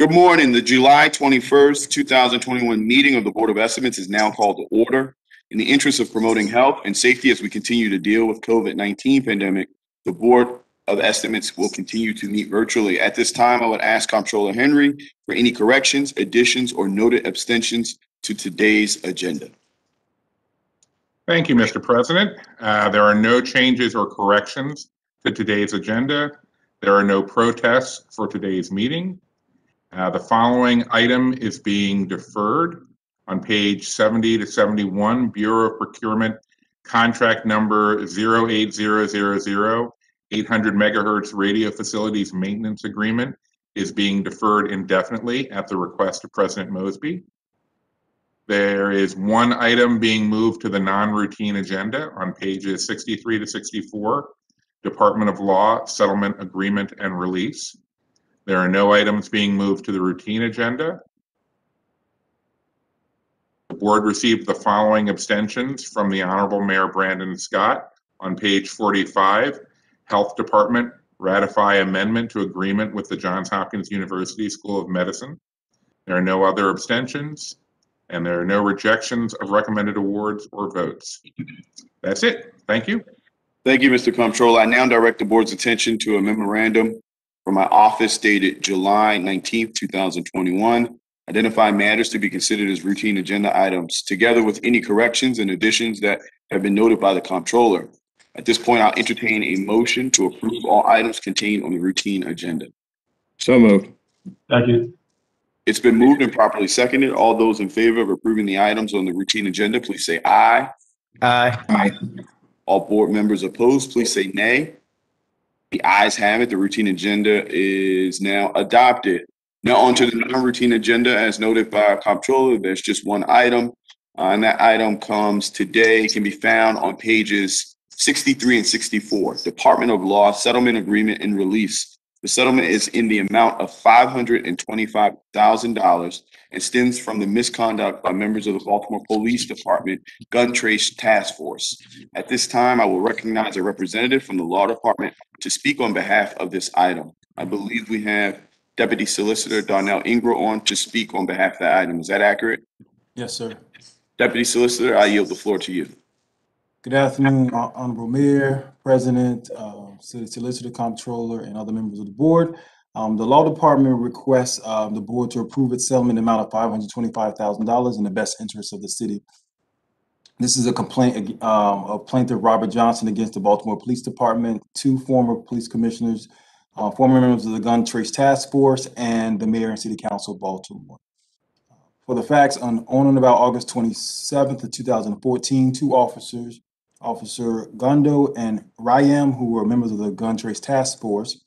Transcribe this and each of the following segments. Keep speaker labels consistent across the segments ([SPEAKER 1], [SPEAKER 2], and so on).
[SPEAKER 1] Good morning. The July 21st, 2021 meeting of the Board of Estimates is now called to order. In the interest of promoting health and safety as we continue to deal with COVID-19 pandemic, the Board of Estimates will continue to meet virtually. At this time, I would ask Comptroller Henry for any corrections, additions, or noted abstentions to today's agenda.
[SPEAKER 2] Thank you, Mr. President. There are no changes or corrections to today's agenda. There are no protests for today's meeting. The following item is being deferred on page 70 to 71, Bureau of Procurement contract number 08000, 800 megahertz radio facilities maintenance agreement is being deferred indefinitely at the request of President Mosby. There is one item being moved to the non-routine agenda on pages 63 to 64, Department of Law Settlement Agreement and Release. There are no items being moved to the routine agenda. The board received the following abstentions from the Honorable Mayor Brandon Scott on page 45, Health Department ratify amendment to agreement with the Johns Hopkins University School of Medicine. There are no other abstentions, and there are no rejections of recommended awards or votes. That's it. Thank you.
[SPEAKER 1] Thank you, Mr. Comptroller. I now direct the board's attention to a memorandum from my office dated July 19th, 2021, identify matters to be considered as routine agenda items, together with any corrections and additions that have been noted by the Comptroller. At this point, I'll entertain a motion to approve all items contained on the routine agenda.
[SPEAKER 3] So moved.
[SPEAKER 4] Thank you.
[SPEAKER 1] It's been moved and properly seconded. All those in favor of approving the items on the routine agenda, please say aye.
[SPEAKER 3] Aye.
[SPEAKER 1] Aye. All board members opposed, please say nay. The ayes have it. The routine agenda is now adopted. Now on to the non-routine agenda. As noted by our Comptroller, there's just one item, and that item comes today. It can be found on pages 63 and 64, Department of Law Settlement Agreement and Release. The settlement is in the amount of $525,000 and stems from the misconduct by members of the Baltimore Police Department Gun Trace Task Force. At this time, I will recognize a representative from the Law Department to speak on behalf of this item. I believe we have Deputy Solicitor Darnell Ingram on to speak on behalf of that item. Is that accurate?
[SPEAKER 5] Yes, sir.
[SPEAKER 1] Deputy Solicitor, I yield the floor to you.
[SPEAKER 5] Good afternoon, Honorable Mayor, President, City Solicitor, Comptroller, and other members of the board. The Law Department requests the board to approve its settlement amount of $525,000 in the best interest of the city. This is a complaint of plaintiff Robert Johnson against the Baltimore Police Department, two former police commissioners, former members of the Gun Trace Task Force, and the Mayor and City Council of Baltimore. For the facts, on and about August 27th of 2014, two officers, Officer Gondo and Rayam, who were members of the Gun Trace Task Force,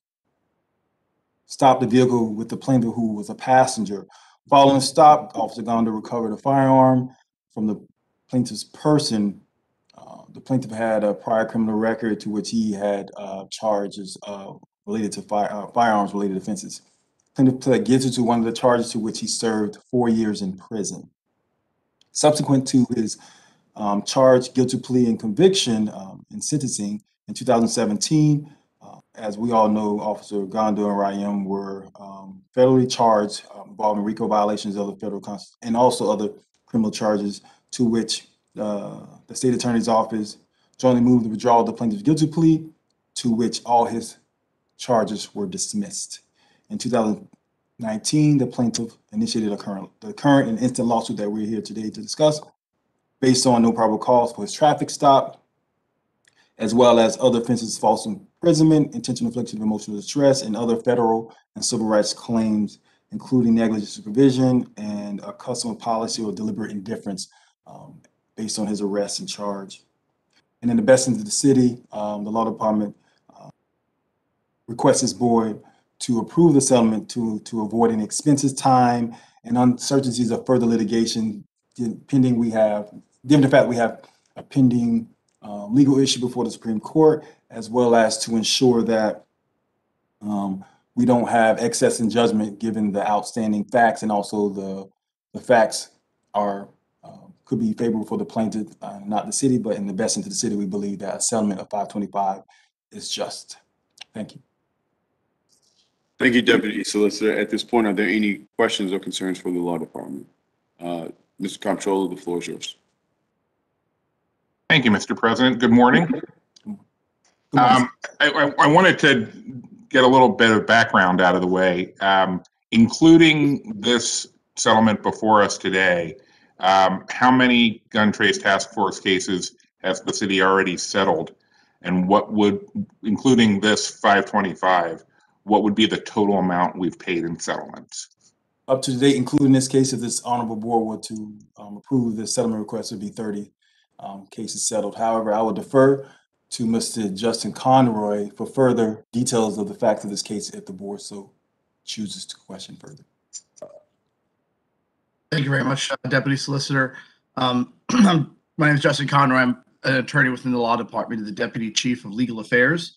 [SPEAKER 5] stopped the vehicle with the plaintiff, who was a passenger. Following the stop, Officer Gondo recovered a firearm from the plaintiff's person. The plaintiff had a prior criminal record to which he had charges related to firearms-related offenses. Plaintiff pled guilty to one of the charges to which he served 4 years in prison. Subsequent to his charge, guilty plea, and conviction in sentencing in 2017, as we all know, Officer Gondo and Rayam were federally charged involving RICO violations of the federal constitution and also other criminal charges, to which the state attorney's office jointly moved the withdrawal of the plaintiff's guilty plea, to which all his charges were dismissed. In 2019, the plaintiff initiated the current and instant lawsuit that we're here today to discuss, based on no probable cause for his traffic stop, as well as other offenses, false imprisonment, intentional infliction of emotional distress, and other federal and civil rights claims, including negligent supervision and a custom policy or deliberate indifference based on his arrest and charge. And in the best interest of the city, the Law Department requests this board to approve the settlement to avoid any expenses, time, and uncertainties of further litigation, given the fact we have a pending legal issue before the Supreme Court, as well as to ensure that we don't have excess in judgment given the outstanding facts, and also the facts could be favorable for the plaintiff, not the city, but in the best interest of the city, we believe that a settlement of $525 is just. Thank you.
[SPEAKER 1] Thank you, Deputy Solicitor. At this point, are there any questions or concerns for the Law Department? Mr. Comptroller, the floor is yours.
[SPEAKER 2] Thank you, Mr. President. Good morning. I wanted to get a little bit of background out of the way, including this settlement before us today. How many gun trace task force cases has the city already settled? And what would, including this 525, what would be the total amount we've paid in settlements?
[SPEAKER 5] Up to date, including this case, if this honorable board were to approve the settlement request, would be 30 cases settled. However, I will defer to Mr. Justin Conroy for further details of the facts of this case if the board so chooses to question further.
[SPEAKER 4] Thank you very much, Deputy Solicitor. My name is Justin Conroy. I'm an attorney within the Law Department, the Deputy Chief of Legal Affairs.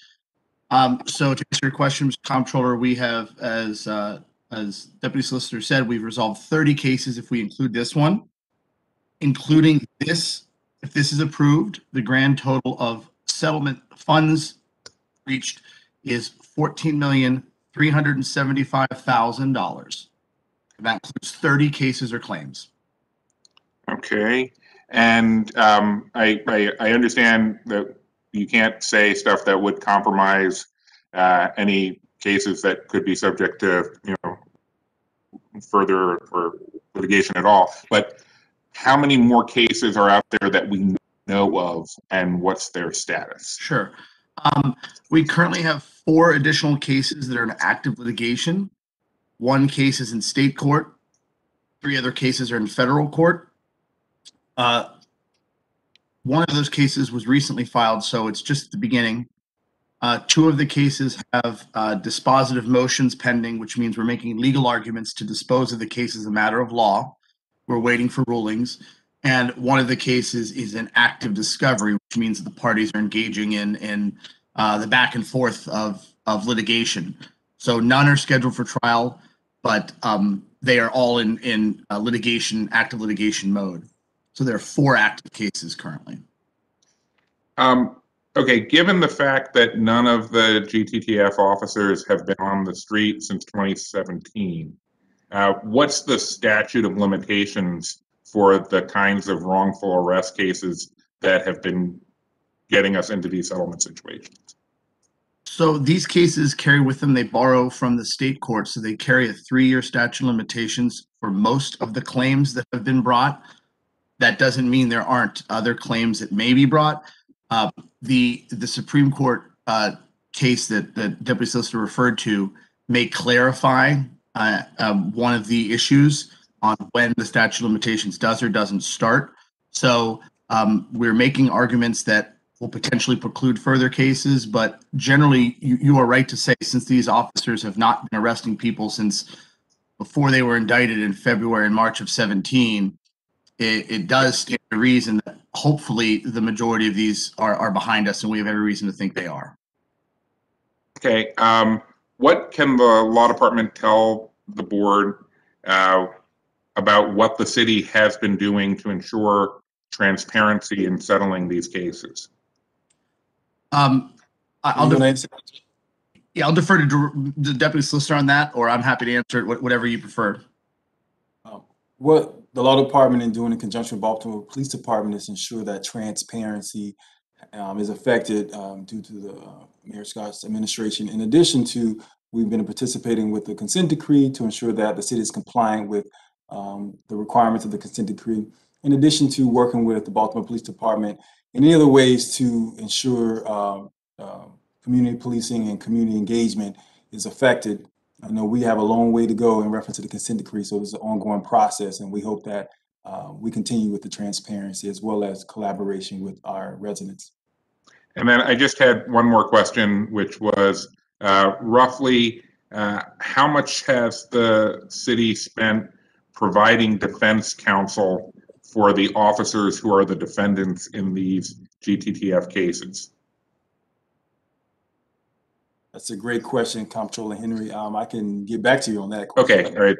[SPEAKER 4] So to answer your question, Mr. Comptroller, we have, as Deputy Solicitor said, we've resolved 30 cases if we include this one. Including this, if this is approved, the grand total of settlement funds reached is $14,375,000. That includes 30 cases or claims.
[SPEAKER 2] Okay, and I understand that you can't say stuff that would compromise any cases that could be subject to, further or litigation at all. But how many more cases are out there that we know of, and what's their status?
[SPEAKER 4] Sure. We currently have 4 additional cases that are in active litigation. 1 case is in state court. 3 other cases are in federal court. One of those cases was recently filed, so it's just the beginning. 2 of the cases have dispositive motions pending, which means we're making legal arguments to dispose of the case as a matter of law. We're waiting for rulings. And one of the cases is an active discovery, which means the parties are engaging in the back and forth of litigation. So none are scheduled for trial, but they are all in active litigation mode. So there are 4 active cases currently.
[SPEAKER 2] Okay, given the fact that none of the GTTF officers have been on the street since 2017, what's the statute of limitations for the kinds of wrongful arrest cases that have been getting us into these settlement situations?
[SPEAKER 4] So these cases carry with them, they borrow from the state court, so they carry a 3-year statute of limitations for most of the claims that have been brought. That doesn't mean there aren't other claims that may be brought. The Supreme Court case that the Deputy Solicitor referred to may clarify one of the issues on when the statute of limitations does or doesn't start. So we're making arguments that will potentially preclude further cases, but generally you are right to say, since these officers have not been arresting people since before they were indicted in February and March of 17, it does stand to reason that hopefully the majority of these are behind us, and we have every reason to think they are.
[SPEAKER 2] Okay, what can the Law Department tell the board about what the city has been doing to ensure transparency in settling these cases?
[SPEAKER 4] I'll defer to the Deputy Solicitor on that, or I'm happy to answer it, whatever you prefer.
[SPEAKER 5] What the Law Department is doing in conjunction with Baltimore Police Department is ensure that transparency is affected due to the Mayor Scott's administration. In addition to, we've been participating with the consent decree to ensure that the city is compliant with the requirements of the consent decree. In addition to working with the Baltimore Police Department in any other ways to ensure community policing and community engagement is affected. I know we have a long way to go in reference to the consent decree, so it's an ongoing process, and we hope that we continue with the transparency as well as collaboration with our residents.
[SPEAKER 2] And then I just had one more question, which was roughly how much has the city spent providing defense counsel for the officers who are the defendants in these GTTF cases?
[SPEAKER 5] That's a great question, Comptroller Henry. I can get back to you on that question.
[SPEAKER 2] Okay, all right.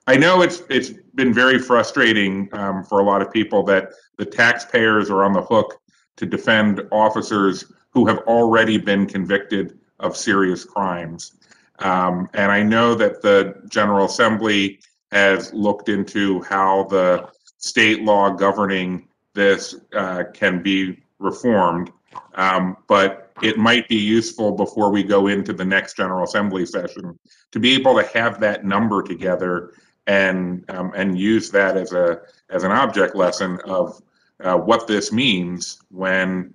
[SPEAKER 2] I know it's been very frustrating for a lot of people that the taxpayers are on the hook to defend officers who have already been convicted of serious crimes. And I know that the General Assembly has looked into how the state law governing this can be reformed, but it might be useful before we go into the next General Assembly session to be able to have that number together and use that as an object lesson of what this means when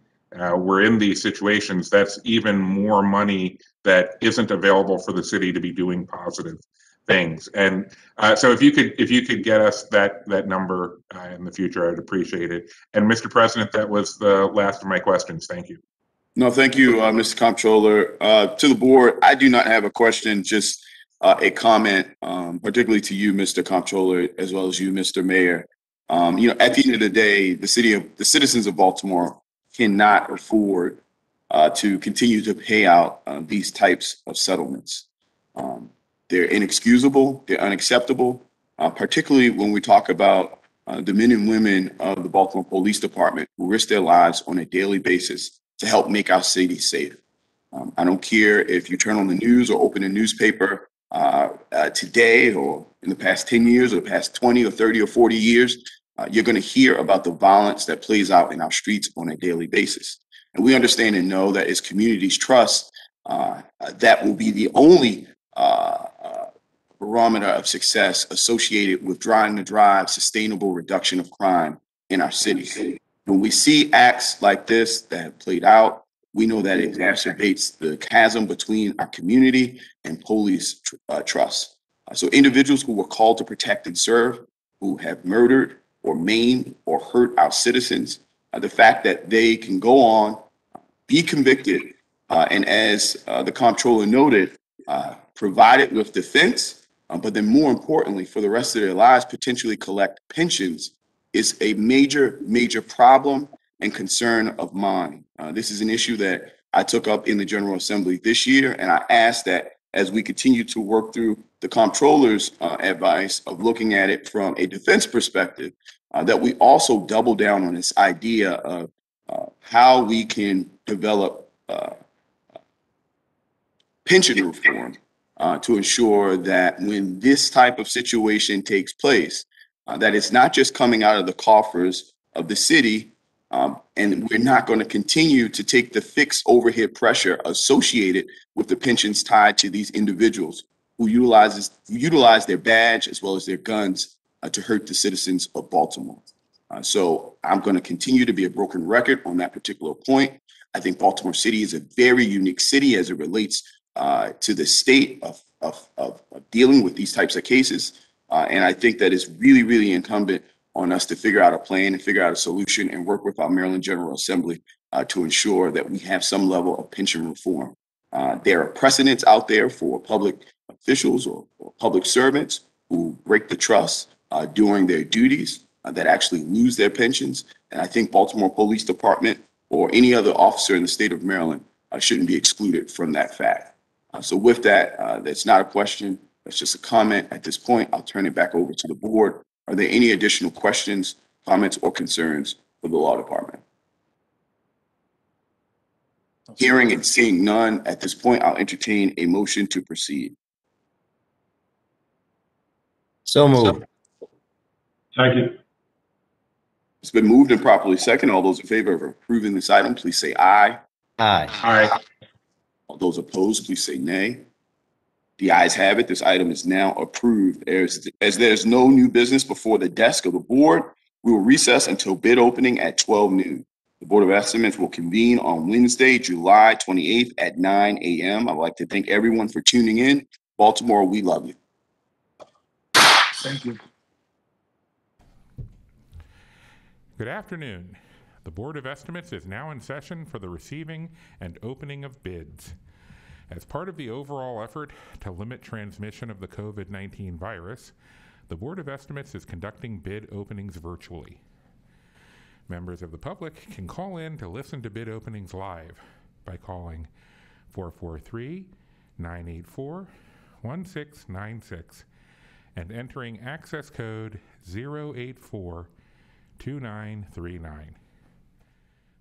[SPEAKER 2] we're in these situations. That's even more money that isn't available for the city to be doing positive things. And so if you could get us that number in the future, I'd appreciate it. And Mr. President, that was the last of my questions. Thank you.
[SPEAKER 1] No, thank you, Mr. Comptroller. To the board, I do not have a question, just a comment, particularly to you, Mr. Comptroller, as well as you, Mr. Mayor. At the end of the day, the citizens of Baltimore cannot afford to continue to pay out these types of settlements. They're inexcusable, they're unacceptable, particularly when we talk about the men and women of the Baltimore Police Department who risk their lives on a daily basis to help make our city safe. I don't care if you turn on the news or open a newspaper today or in the past 10 years or the past 20 or 30 or 40 years, you're going to hear about the violence that plays out in our streets on a daily basis. And we understand and know that as communities trust, that will be the only barometer of success associated with trying to drive sustainable reduction of crime in our cities. When we see acts like this that have played out, we know that it exacerbates the chasm between our community and police trust. So individuals who were called to protect and serve, who have murdered or maimed or hurt our citizens, the fact that they can go on, be convicted, and as the comptroller noted, provided with defense, but then more importantly, for the rest of their lives, potentially collect pensions, is a major, major problem and concern of mine. This is an issue that I took up in the General Assembly this year, and I asked that as we continue to work through the comptroller's advice of looking at it from a defense perspective, that we also double down on this idea of how we can develop pension reform to ensure that when this type of situation takes place, that it's not just coming out of the coffers of the city, and we're not going to continue to take the fixed overhead pressure associated with the pensions tied to these individuals who utilize their badge as well as their guns to hurt the citizens of Baltimore. So I'm going to continue to be a broken record on that particular point. I think Baltimore City is a very unique city as it relates to the state of dealing with these types of cases. And I think that it's really, really incumbent on us to figure out a plan and figure out a solution and work with our Maryland General Assembly to ensure that we have some level of pension reform. There are precedents out there for public officials or public servants who break the trust doing their duties that actually lose their pensions. And I think Baltimore Police Department or any other officer in the state of Maryland shouldn't be excluded from that fact. So with that, that's not a question. That's just a comment at this point. I'll turn it back over to the board. Are there any additional questions, comments, or concerns for the law department? Hearing and seeing none at this point, I'll entertain a motion to proceed.
[SPEAKER 3] So moved.
[SPEAKER 6] Second.
[SPEAKER 1] It's been moved and properly second. All those in favor of approving this item, please say aye.
[SPEAKER 3] Aye.
[SPEAKER 2] Aye.
[SPEAKER 1] All those opposed, please say nay. The ayes have it. This item is now approved. As there's no new business before the desk of the board, we will recess until bid opening at 12 noon. The Board of Estimates will convene on Wednesday, July 28th at 9 a.m. I'd like to thank everyone for tuning in. Baltimore, we love you.
[SPEAKER 4] Thank you.
[SPEAKER 7] Good afternoon. The Board of Estimates is now in session for the receiving and opening of bids. As part of the overall effort to limit transmission of the COVID-19 virus, the Board of Estimates is conducting bid openings virtually. Members of the public can call in to listen to bid openings live by calling 443-984-1696 and entering access code 0842939.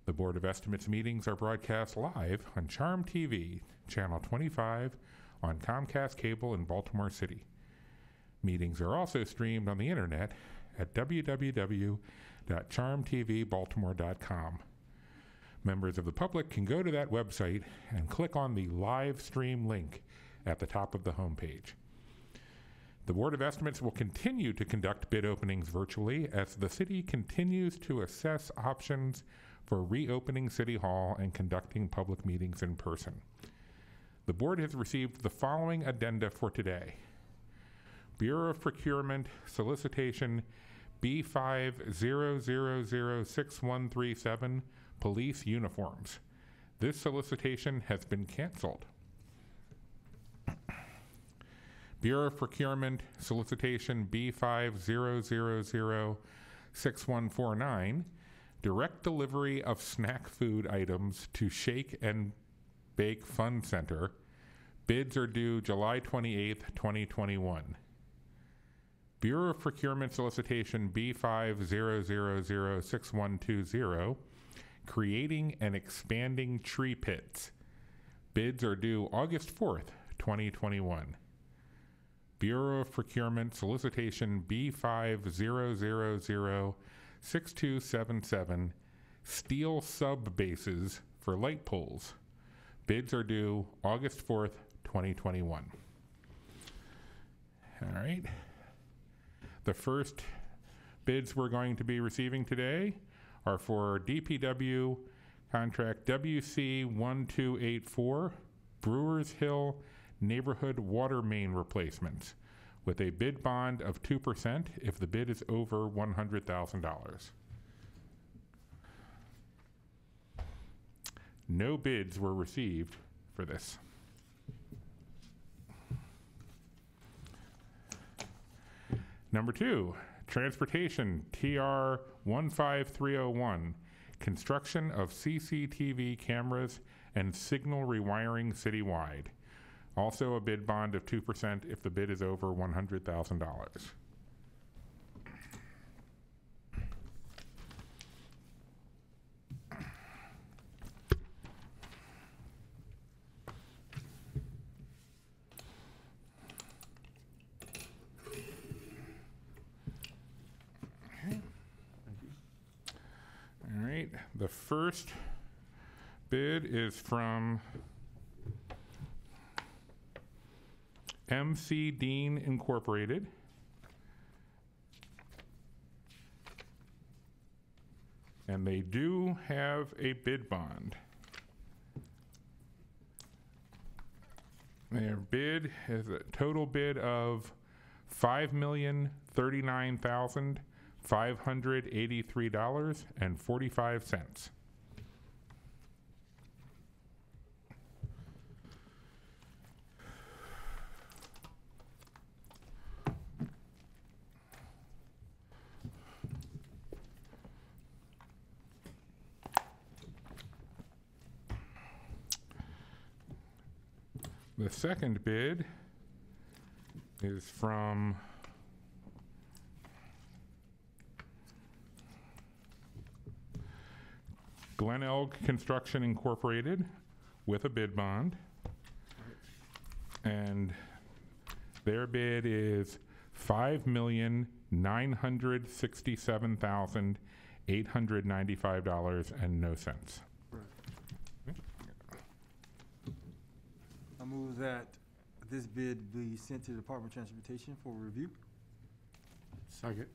[SPEAKER 7] The Board of Estimates meetings are broadcast live on Charm TV, Channel 25, on Comcast Cable in Baltimore City. Meetings are also streamed on the internet at www.charmtvbaltimore.com. Members of the public can go to that website and click on the live stream link at the top of the homepage. The Board of Estimates will continue to conduct bid openings virtually as the city continues to assess options for reopening City Hall and conducting public meetings in person. The board has received the following addenda for today. Bureau of Procurement Solicitation B500006137 Police Uniforms. This solicitation has been canceled. Bureau of Procurement Solicitation B500006149 Direct delivery of snack food items to Shake and Bake Fun Center. Bids are due July 28th, 2021. Bureau of Procurement Solicitation B500006120, Creating and Expanding Tree Pits. Bids are due August 4th, 2021. Bureau of Procurement Solicitation B500006277, Steel Sub Bases for Light Poles. Bids are due August 4th, 2021. All right. The first bids we're going to be receiving today are for DPW contract WC1284, Brewers Hill Neighborhood Water Main Replacements, with a bid bond of 2% if the bid is over $100,000. No bids were received for this. Number 2, Transportation TR 15301, construction of CCTV cameras and signal rewiring citywide. Also a bid bond of 2% if the bid is over $100,000. All right, the first bid is from MC Dean Incorporated. And they do have a bid bond. Their bid is a total bid of $5,039,583.45. The second bid is from Glen Elg Construction Incorporated with a bid bond. And their bid is $5,967,895.00.
[SPEAKER 5] I move that this bid be sent to the Department of Transportation for review.
[SPEAKER 3] Second.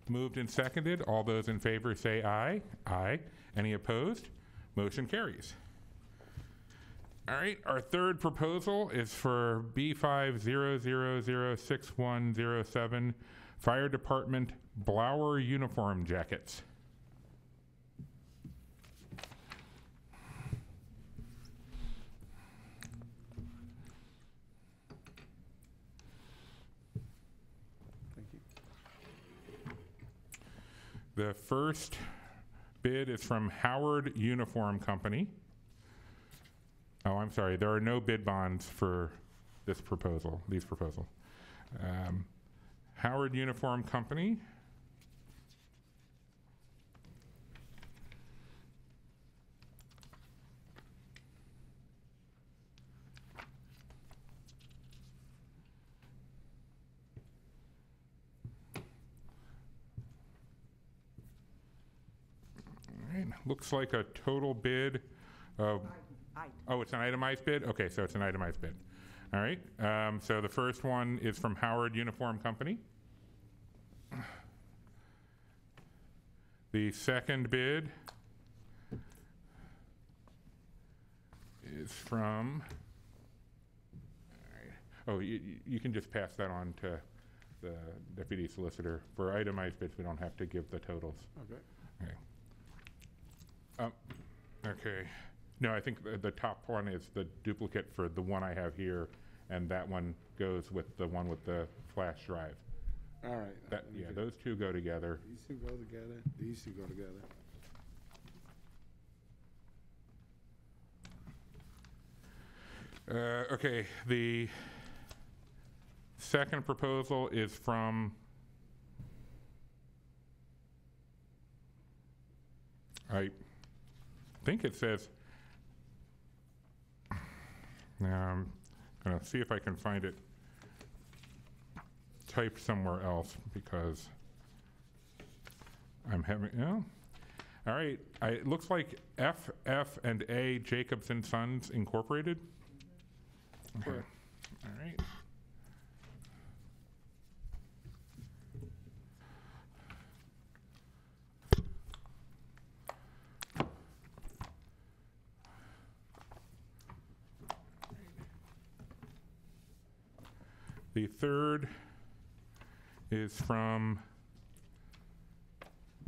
[SPEAKER 7] Moved and seconded. All those in favor say aye. Aye. Any opposed? Motion carries. All right, our third proposal is for B500006107, Fire Department Blower Uniform Jackets. The first bid is from Howard Uniform Company. Oh, I'm sorry, there are no bid bonds for these proposals. Howard Uniform Company. looks like a total bid of, oh, it's an itemized bid? Okay, so it's an itemized bid. All right, so the first one is from Howard Uniform Company. The second bid is from, all right. Oh, you can just pass that on to the deputy solicitor. For itemized bids, we don't have to give the totals.
[SPEAKER 3] Okay.
[SPEAKER 7] Okay. Okay. No, I think the top one is the duplicate for the one I have here, and that one goes with the one with the flash drive.
[SPEAKER 3] All right.
[SPEAKER 7] That, yeah, those two go together.
[SPEAKER 3] These two go together. These two go together.
[SPEAKER 7] Okay, the second proposal is from I think it says, now I'm gonna see if I can find it typed somewhere else because I'm having, all right, it looks like F&A Jacobs and Sons Incorporated. Okay.
[SPEAKER 3] Correct.
[SPEAKER 7] All right. The third is from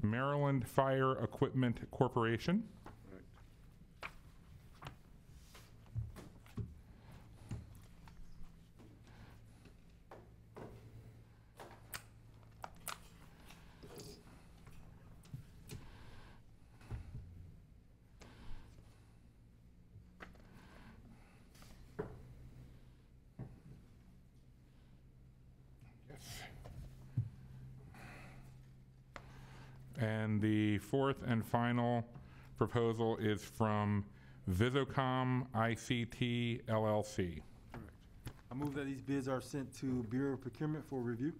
[SPEAKER 7] Maryland Fire Equipment Corporation. And the fourth and final proposal is from Visocom ICT LLC.
[SPEAKER 5] I move that these bids are sent to Bureau of Procurement for review.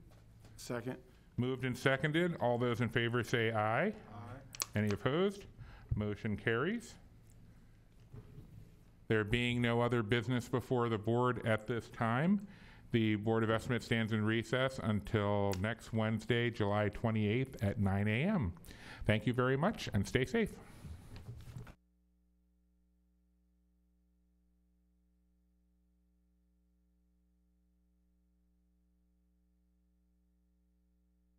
[SPEAKER 3] Second.
[SPEAKER 7] Moved and seconded. All those in favor say aye.
[SPEAKER 5] Aye.
[SPEAKER 7] Any opposed? Motion carries. There being no other business before the board at this time, the Board of Estimates stands in recess until next Wednesday, July 28th at 9 a.m. Thank you very much and stay safe.